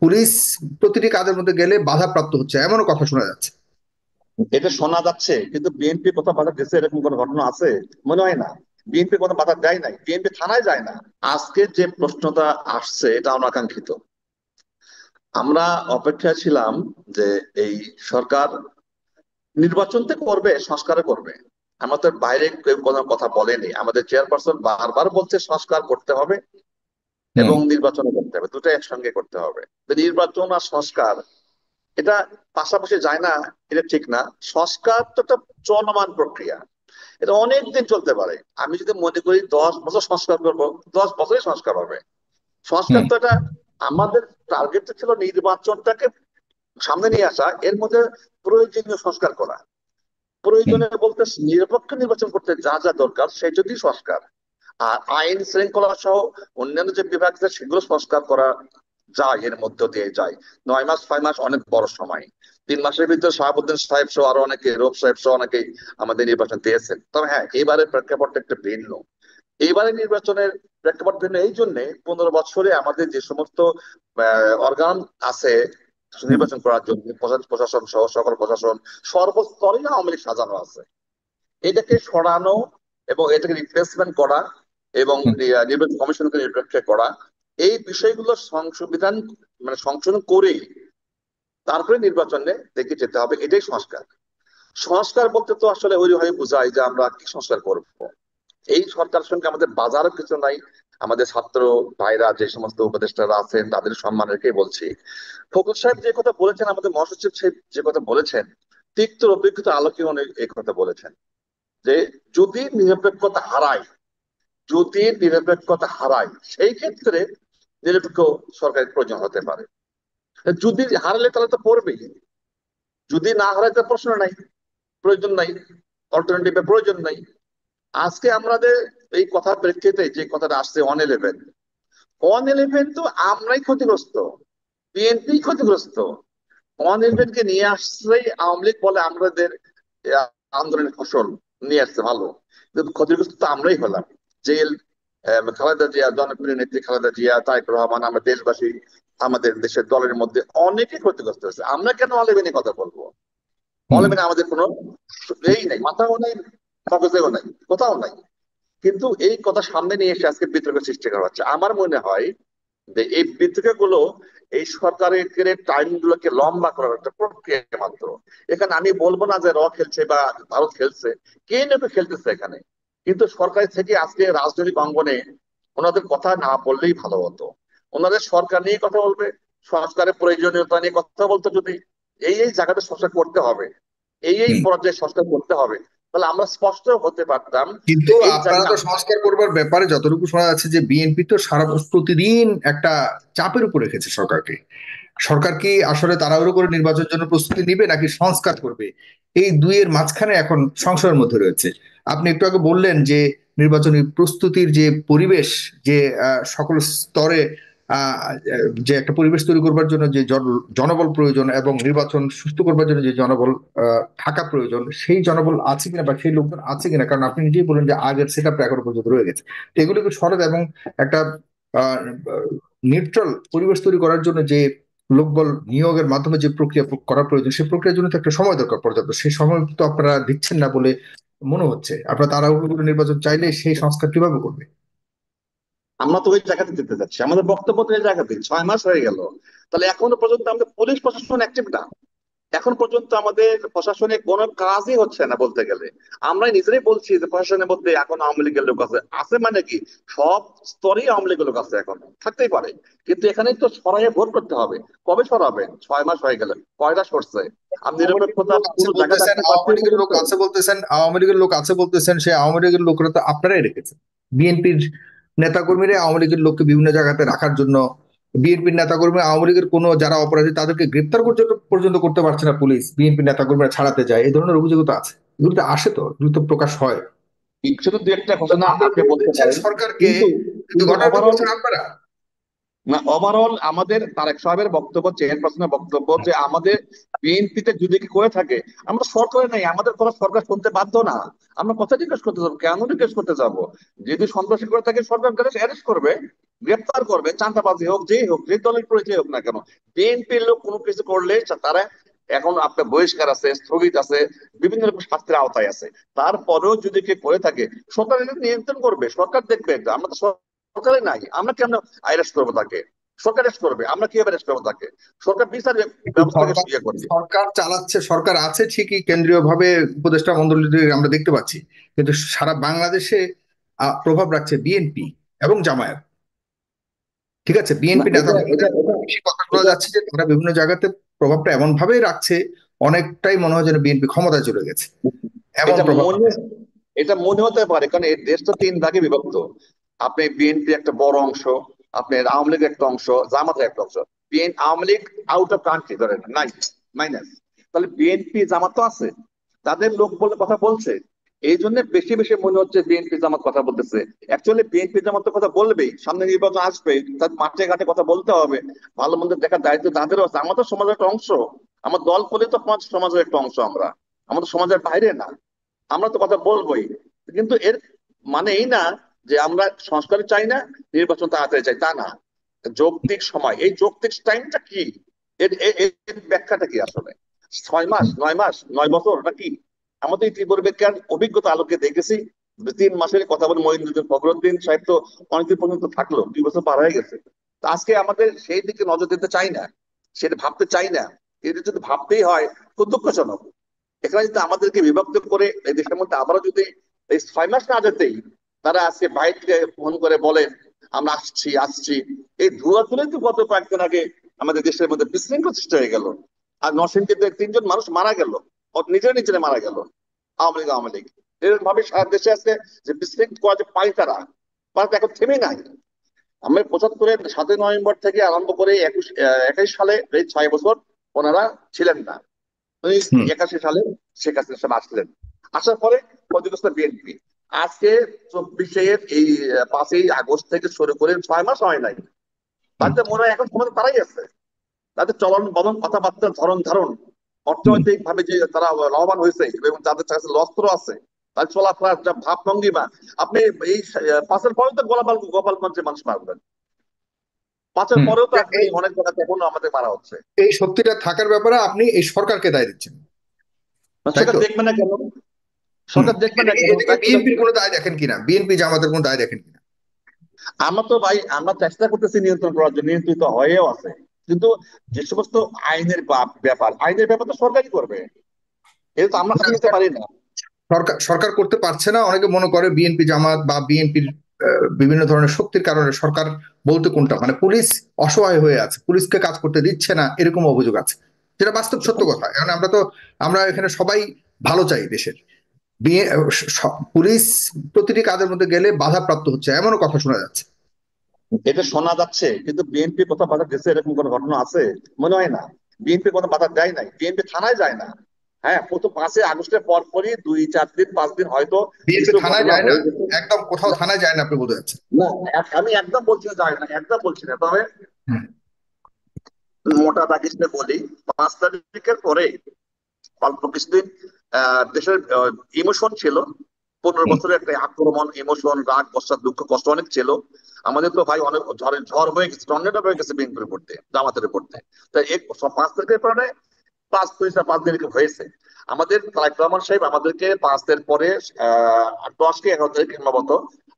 Police প্রতিটি কাজের মধ্যে গেলে বাধাপ্রাপ্ত হচ্ছে এমনও কথা শোনা যাচ্ছে। এটা শোনা যাচ্ছে, কিন্তু বিএনপি কোথাও বাধা দিচ্ছে এরকম কোনো ঘটনা আছে? মনে হয় না। বিএনপি কোনো বাধা দেয় নাই, বিএনপি থানায় যায় না। আজকে যে প্রশ্নটা আসছে এটা অনাকাঙ্ক্ষিত। আমরা অপেক্ষায় ছিলাম যে এই সরকার নির্বাচন তো করবে, সংস্কারও করবে। আমাদের বাইরে কেউ কোনো কথা বলেনি, আমাদের চেয়ারপারসন বারবার বলছে সংস্কার করতে হবে হুম। এবং নির্বাচনও করতে হবে, দুটো একসঙ্গে করতে হবে। তো নির্বাচন আর সংস্কার এটা পাশাপাশি যায় না, এটা ঠিক না। সংস্কার তো একটা চলমান প্রক্রিয়া, এটা অনেক দিন চলতে পারে। আমি যদি মনে করি 10 বছর সংস্কার করবো, 10 বছরই সংস্কার হবে। সংস্কার হুম। তো এটা আমাদের টার্গেট ছিল নির্বাচনটাকে সামনে নিয়ে আসা, এর মধ্যে প্রয়োজনীয় সংস্কার করা। হুম। প্রয়োজনে বলতে নিরপেক্ষ নির্বাচন করতে যা যা দরকার সেই যদি সংস্কার, আর আইন শৃঙ্খলা সহ অন্যান্য যে বিভাগ আছে সেগুলো সংস্কার করা যায়, এর মধ্য দিয়ে যায়। 9 মাস 6 মাস অনেক বড় সময়। 3 মাসের ভিতরে শাহাবুদ্দিন সাহেব সহ আরো অনেকে, রূপ সাহেব সহ অনেকেই আমাদের নির্বাচন দিয়েছেন। তবে হ্যাঁ, এবারের প্রেক্ষাপটটা একটা ভিন্ন। এইবারের নির্বাচনের প্রেক্ষাপট ভিন্ন এই জন্যে, 15 বছরে আমাদের যে সমস্ত অর্গান আছে হুম। নির্বাচন করার জন্য, প্রশাসন সহ সকল প্রশাসন সর্বস্তরে আওয়ামী লীগ সাজানো আছে। এটাকে সরানো এবং এটাকে রিপ্লেসমেন্ট করা এবং হুম। নির্বাচন কমিশনকে নিরপেক্ষ করা, এই বিষয়গুলো সংশোধন মানে সংশোধন করে তারপরে নির্বাচনে দেখে যেতে হবে, এটাই সংস্কার। সংস্কার বলতে তো আসলে ওইভাবে বোঝায় যে আমরা কি সংস্কার করব। এই সরকার সঙ্গে আমাদের বাজারও কিছু নাই। আমাদের ছাত্র ভাইরা যে সমস্ত উপদেষ্টারা আছেন তাদের সম্মান রেখে বলছি, ফখরুল সাহেব যে কথা বলেছেন, আমাদের মহাসচিব সাহেব যে কথা বলেছেন, তিক্ত অভিজ্ঞতা আলোকে অনেক এই কথা বলেছেন যে যদি নিরপেক্ষতা হারায়, যদি নিরপেক্ষতা হারায় সেই ক্ষেত্রে নিরপেক্ষ সরকারের প্রয়োজন হতে পারে। যদি হারালে তাহলে তো পড়বেই, যদি না হারায় তো প্রশ্ন নাই, প্রয়োজন নাই, অল্টারনেটিভের প্রয়োজন নাই। আজকে আমাদের এই কথার প্রেক্ষিতে যে কথাটা আসছে 111, 111 তো আমরাই ক্ষতিগ্রস্ত, বিএনপি ক্ষতিগ্রস্ত। 111 কে নিয়ে আসছেই আওয়ামী লীগ বলে আমাদের আহ, আন্দোলনের ফসল নিয়ে আসছে ভালো, কিন্তু ক্ষতিগ্রস্ত তো আমরাই হলাম। জেল, খালেদা জিয়া, জনপ্রিয় নেত্রী খালেদা জিয়া, তারেক রহমান, আমরা দেশবাসী, আমাদের দেশের দলের মধ্যে অনেকে ক্ষতিগ্রস্ত হয়েছে। আমরা কেন 111 কথা বলবো? হুম। 111 আমাদের কোনো এই নাই, মাথাও নাই, মগজেও নাই, কোথাও নাই। কিন্তু এই কথা সামনে নিয়ে এসে আজকে বিতর্ক সৃষ্টি করা হচ্ছে। আমার মনে হয় যে এই বিতর্ক গুলো এই সরকারের টাইম গুলোকে লম্বা করার একটা প্রক্রিয়া মাত্র। এখানে আমি বলবো না যে খেলছে বা ভারত খেলছে, কে নেবে খেলতেছে এখানে। কিন্তু সরকার থেকে আজকে রাজনৈতিক অঙ্গনে ওনাদের কথা না বললেই ভালো হতো। ওনাদের সরকার নিয়ে কথা বলবে, সংস্কারের প্রয়োজনীয়তা নিয়ে কথা বলতে, যদি এই জায়গাটা সংস্কার করতে হবে, এই হুম। পর্যায়ে সংস্কার করতে হবে, তাহলে আমরা স্পষ্ট হতে পারতাম যে কিন্তু এই আপনারা জায়গাটা। তো সংস্কার করবার ব্যাপারে যতটুকু শোনা যাচ্ছে যে বিএনপি তো সারা প্রতিদিন একটা চাপের উপর রেখেছে সরকারকে। সরকার কি আসলে তাড়াহুড়ো করে নির্বাচনের জন্য প্রস্তুতি নিবে নাকি সংস্কার করবে, এই দুইয়ের মাঝখানে এখন সংশয়ের মধ্যে রয়েছে। আপনি একটু আগে বললেন যে নির্বাচনী প্রস্তুতির যে পরিবেশ, যে সকল স্তরে আহ, যে একটা পরিবেশ তৈরি করবার জন্য যে জনবল প্রয়োজন এবং নির্বাচন সুষ্ঠু করবার জন্য যে জনবল থাকা প্রয়োজন, সেই জনবল আছে কিনা বা সেই লোকজন আছে কিনা, কারণ আপনি নিজেই বলেন যে আগের সেট আপটা এখনো পর্যন্ত রয়ে গেছে। তো এগুলোকে সরাতে এবং একটা নিউট্রাল পরিবেশ তৈরি করার জন্য যে লোকবল নিয়োগের মাধ্যমে যে প্রক্রিয়া করা প্রয়োজন, সেই প্রক্রিয়ার জন্য তো একটা সময় দরকার পর্যাপ্ত, সেই সময় তো আপনারা দিচ্ছেন না বলে মনে হচ্ছে। আপনারা তাড়াহুড়ো করে নির্বাচন চাইলে সেই সংস্কার কিভাবে করবে? আমরা তো ওই জায়গাতে যেতে যাচ্ছি, আমাদের বক্তব্য তো এই জায়গাতে। 6 মাস হয়ে গেল, তাহলে এখনো পর্যন্ত আমাদের পুলিশ প্রশাসন অ্যাক্টিভ না। এখন পর্যন্ত আমাদের প্রশাসনে কোনো কাজই হচ্ছে না বলতে গেলে। আমরাই নিজেরাই বলছি যে প্রশাসনের মধ্যে এখন আওয়ামী লীগের লোক আছে, আছে মানে কি, সব স্তরেই আওয়ামী লীগের লোক আছে, এখন থাকতেই পারে। কিন্তু এখানে তো সরাইয়ে ভোট করতে হবে। কবে সরাবেন? 6 মাস হয়ে গেল, কয়টা সরছে? আর আওয়ামী লীগের নিরপেক্ষতা লোক আছে পুরো জায়গা বলতেছেন, থাকতে পারছে আওয়ামী এই লীগের লোক পর্যন্ত। আছে বলতেছেন, আওয়ামী লীগের লোক আছে বলতেছেন, সেই আওয়ামী লীগের লোকরা তো আপনারাই রেখেছেন। বিএনপির নেতাকর্মীরা আওয়ামী লীগের লোককে বিভিন্ন জায়গাতে রাখার জন্য, বিএনপির নেতাকর্মী আওয়ামী লীগের কোনো যারা অপরাধী তাদেরকে গ্রেপ্তার পর্যন্ত পর্যন্ত করতে পারছে না পুলিশ, বিএনপি নেতাকর্মীরা ছাড়াতে যায়, এই ধরনের অভিযোগ তো আছে। এগুলো তো আসে, তো এগুলো তো প্রকাশ হয়। শুধু দু একটা তো ঘটনা আপনারা আপনি দোষ বলতে দিচ্ছেন পারেন, সরকারকে, কিন্তু কিন্তু কিন্তু ঘটনা তো ওভারঅল করছেন আপনারা। না, ওভারঅল আমাদের তারেক সাহেবের বক্তব্য, চেয়ারপারসনের বক্তব্য যে আমাদের বিএনপিতে যদি কি করে থাকে, আমরা সরকারে নাই, আমাদের কোনো সরকার শুনতে বাধ্য না। আমরা কথা জিজ্ঞেস করতে যাবো, কেন জিজ্ঞেস করতে যাব? যদি সন্ত্রাসী করে থাকে সরকার অ্যারেস্ট করবে, গ্রেপ্তার করবে, চাঁদাবাজি হোক, যেই হোক, যে দলের পরিচয় হোক না কেন। বিএনপির লোক কোনো কিছু করলে তারা এখন আপনার বহিষ্কার আছে, স্থগিত আছে, বিভিন্ন রকম শাস্তির আওতায় আছে। তারপরেও যদি কে করে থাকে, সরকার এটা নিয়ন্ত্রণ করবে, সরকার দেখবে। আমরা তো সরকারে নাই, আমরা কেন অ্যারেস্ট করবো তাকে? সরকার অ্যারেস্ট করবে, আমরা কিভাবে অ্যারেস্ট করবো তাকে? সরকার বিচার কিন্তু ব্যবস্থাকে সরকার ইয়ে করবে। সরকার চালাচ্ছে, সরকার আছে ঠিকই, কেন্দ্রীয় ভাবে উপদেষ্টা মন্ডলী আমরা দেখতে পাচ্ছি, কিন্তু সারা বাংলাদেশে প্রভাব রাখছে বিএনপি এবং জামায়াত। ঠিক আছে, না, বিএনপি এটা নেতাদের এটা এটা বেশি কথা শোনা এটা যাচ্ছে যে তারা বিভিন্ন জায়গাতে প্রভাবটা এমন ভাবেই রাখছে, অনেকটাই মনে হয় যেন বিএনপি ক্ষমতায় চলে গেছে, এমন এটা প্রভাব মনে রাখছে। এটা মনে হতে পারে, কারণ এই দেশ তো তিন ভাগে বিভক্ত। আপনি বিএনপি একটা বড় অংশ, আপনার আওয়ামী লীগ একটা অংশ, জামাতের একটা অংশ। Awami League out of country, ধরেন নাই, মাইনাস। তাহলে বিএনপি জামাত তো আছে, তাদের লোক বলে কথা বলছে। এই জন্য বেশি বেশি মনে হচ্ছে বিএনপি জামাত কথা বলতেছে। অ্যাকচুয়ালি বিএনপি জামাত তো কথা বলবেই, সামনে নির্বাচন আসবে, তার মাঠে ঘাটে কথা বলতে হবে। ভালো মন্দ দেখার দায়িত্ব তাদেরও আছে, আমাদের সমাজের একটা অংশ। আমার দল করে তো সমাজের একটা অংশ আমরা, আমাদের সমাজের বাইরে না। আমরা তো কথা বলবোই, কিন্তু এর মানে এই না যে আমরা সংস্কার চাই না, নির্বাচন তাড়াতাড়ি চাই, তা না। যৌক্তিক সময়, এই যৌক্তিক টাইমটা কি? এর ব্যাখ্যাটা কি আসলে? 6 মাস, 9 মাস, 9 বছর নাকি? আমাদের ইতিপূর্বেকার অভিজ্ঞতা আলোকে দেখেছি, 3 মাসের কথা বলে মঈনুদ্দিন ফখরুদ্দিন সাহেব তো অনেকদিন পর্যন্ত থাকলো, 2 বছর পার হয়ে গেছে। তো আজকে আমাদের সেই দিকে নজর দিতে চাই না, সেটা ভাবতে চাই না। এটা যদি ভাবতেই হয়, খুব দুঃখজনক। এখানে যদি আমাদেরকে বিভক্ত করে এই দেশের মধ্যে আবারও যদি এই 6 মাস না যেতেই তারা আজকে বাইরে ফোন করে বলেন আমরা আসছি আসছি, এই ধোয়া তুলে তো গত কয়েকদিন আগে আমাদের দেশের মধ্যে বিশৃঙ্খল সৃষ্টি হয়ে গেল। আর নরসিংদীতে 3 জন মানুষ মারা গেল, নিজের নিজেরে মারা গেল, আওয়ামী লীগ এরকম ভাবে সারা দেশে আছে যে বিশৃঙ্খল করা যে পাই তারা এখন থেমে নাই। আমরা 75-এর 7ই নভেম্বর থেকে আরম্ভ করে 21 সালে এই 6 বছর ওনারা ছিলেন না। 81 সালে শেখ হাসিনা সাহেব আসলেন, আসার পরে ক্ষতিগ্রস্ত বিএনপি। আজকে 24-এর এই 5ই আগস্ট থেকে শুরু করে 6 মাস হয় নাই। হুম, তাদের মনে হয় এখন ক্ষমতা তারাই আছে। তাদের চলন বলন, কথাবার্তার ধরন ধারণ, হুম, অর্থনৈতিক ভাবে যে তারা লাভবান হয়েছে এবং তাদের কাছে অস্ত্র আছে, তার চলাফেরার যা ভাব ভঙ্গিমা। আপনি এই 5-এর পরে তো গোপালগঞ্জে মানুষ মারবেন, 5-এর হুম। পরেও তো এই আপনি অনেক জায়গাতে এখনো আমাদের মারা হচ্ছে। এই সত্যিটা থাকার ব্যাপারে আপনি এই সরকারকে দায় দিচ্ছেন, তাই সরকার তো? দেখবে না কেন? হুম। সরকার দেখবে না এটাকে কেন? এটাকে বিএনপির কোনো দায় দেখেন কিনা, বিএনপি জামাতের কোনো দায় দেখেন কিনা? আমরা তো ভাই, আমরা চেষ্টা করতেছি নিয়ন্ত্রণ করার জন্য, নিয়ন্ত্রিত হয়েও আছে। কিন্তু যে সমস্ত আইনের ব্যাপার তো সরকারই করবে, এটা তো আমরা হাতে নিতে পারি না। সরকার সরকার করতে পারছে না, অনেকে মনে করে বিএনপি জামাত বা বিএনপির বিভিন্ন ধরনের শক্তির কারণে সরকার বলতে কোনটা, মানে পুলিশ অসহায় হয়ে আছে, পুলিশকে কাজ করতে দিচ্ছে না, এরকম অভিযোগ আছে, যেটা বাস্তব সত্য কথা। এখন আমরা এখানে সবাই ভালো চাই দেশের। পুলিশ প্রতিটি কাজের মধ্যে গেলে বাধাপ্রাপ্ত হচ্ছে, এমনও কথা শোনা যাচ্ছে। এটা শোনা যাচ্ছে, কিন্তু বিএনপি কোথাও বাধা দিচ্ছে এরকম কোনো ঘটনা আছে? মনে হয় না। বিএনপি কোনো বাধা দেয় নাই, বিএনপি থানায় যায় না। হ্যাঁ, প্রথম 5ই আগস্টের পর পরই 2, 4 দিন, 5 দিন হয়তো বিএনপি কিছু থানায় ঘটনা যায় না, হয়ে গেছে। একদম কোথাও না, থানায় যায় না, আপনি বোঝা যাচ্ছে। না, আমি একদম বলছি না যায় না, একদম বলছি না, তবে মোটা দাগিতে বলি, 5 তারিখের পরে অল্প কিছুদিন দেশের ইমোশন ছিল। 15 বছরের একটা আক্রমণ, ইমোশন, রাগ, পশ্চাৎ, দুঃখ, কষ্ট অনেক ছিল। আমাদের তো ভাই অনেক ঝড়ের ঝড় হয়ে গেছে, টর্নেডো হয়ে গেছে বিএনপির করতে, জামাতের করতে। তাই 5 তারিখের পরে 5 দিন হয়েছে। আমাদের তারেক রহমান সাহেব আমাদেরকে 5 দিন পরে 10 কি 11 তারিখ সম্ভবত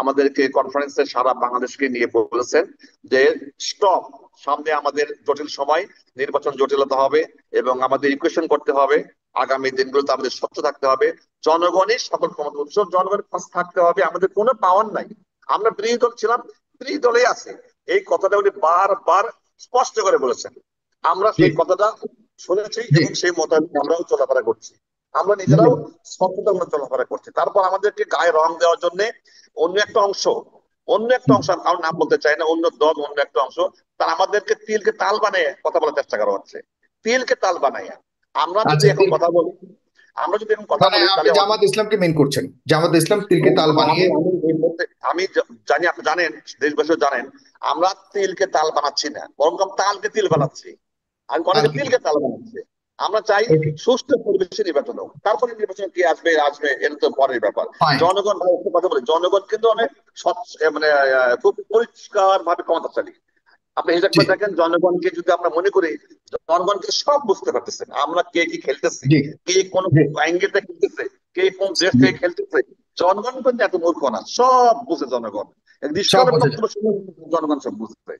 আমাদেরকে কনফারেন্সে সারা বাংলাদেশকে নিয়ে বলেছেন যে স্টপ, সামনে আমাদের জটিল সময়, নির্বাচন জটিলতা হবে এবং আমাদের ইকুয়েশন করতে হবে। আগামী দিনগুলোতে আমাদের স্বচ্ছ থাকতে হবে, জনগণই সকল ক্ষমতা উৎস, জনগণের পাশে থাকতে হবে, আমাদের কোনো পাওয়ার নাই। আমরা বিরোধী দল ছিলাম, বিরোধী দলেই আছে, এই কথাটা উনি বারবার স্পষ্ট করে বলেছেন। আমরা জি, সেই কথাটা শুনেছি জি। এবং সেই মোতাবেক আমরাও চলাফেরা করছি। আমরা নিজেরাও ধন্যবাদ। সচেতন চলাফেরা করছি। তারপর আমাদেরকে গায়ে রং দেওয়ার জন্য অন্য একটা অংশ, আমি কারোর নাম বলতে চাই না, অন্য দল, অন্য একটা অংশ, তারা আমাদেরকে তিলকে তাল বানিয়ে কথা বলার চেষ্টা করা হচ্ছে, তিলকে তাল বানাইয়া। আমরা যদি আচ্ছা, এখন কথা বলি, আমরা যদি এখন কথা মানে বলি আপনি তাহলে জামাত ইসলামকে মেন করছেন, জামাত ইসলাম তিলকে তাল আমি বানিয়ে। আমি এই মুহূর্তে আমি জানি, আপনি জানেন, দেশবাসীও জানেন, আমরা তিলকে তাল বানাচ্ছি না, বরং আমরা তালকে তিল বানাচ্ছি, আর অনেকে কালকে তিলকে তাল বানাচ্ছে। আমরা চাই সুষ্ঠু পরিবেশে নির্বাচন হোক, তারপরে নির্বাচন কি আসবে আসবে এটা তো পরের ব্যাপার। ফাইন। জনগণ, ভাই একটা কথা বলি, জনগণ কিন্তু অনেক স্বচ্ছ, মানে খুব পরিষ্কার ভাবে ক্ষমতাশালী। আপনি হিসাব জি করে দেখেন, জনগণকে যদি আমরা মনে করি, জনগণকে সব বুঝতে পারতেছেন আমরা কে কি খেলতেছি, জি কে কোন জি অ্যাঙ্গেলটা খেলতেছে, কে কোন দেশ জি। থেকে খেলতেছে। জনগণ কিন্তু এত মূর্খ না, সব বুঝে জনগণ। সব নিষ্কালের বোঝা যায়। বক্তব্য শুনে জনগণ সব বুঝতে।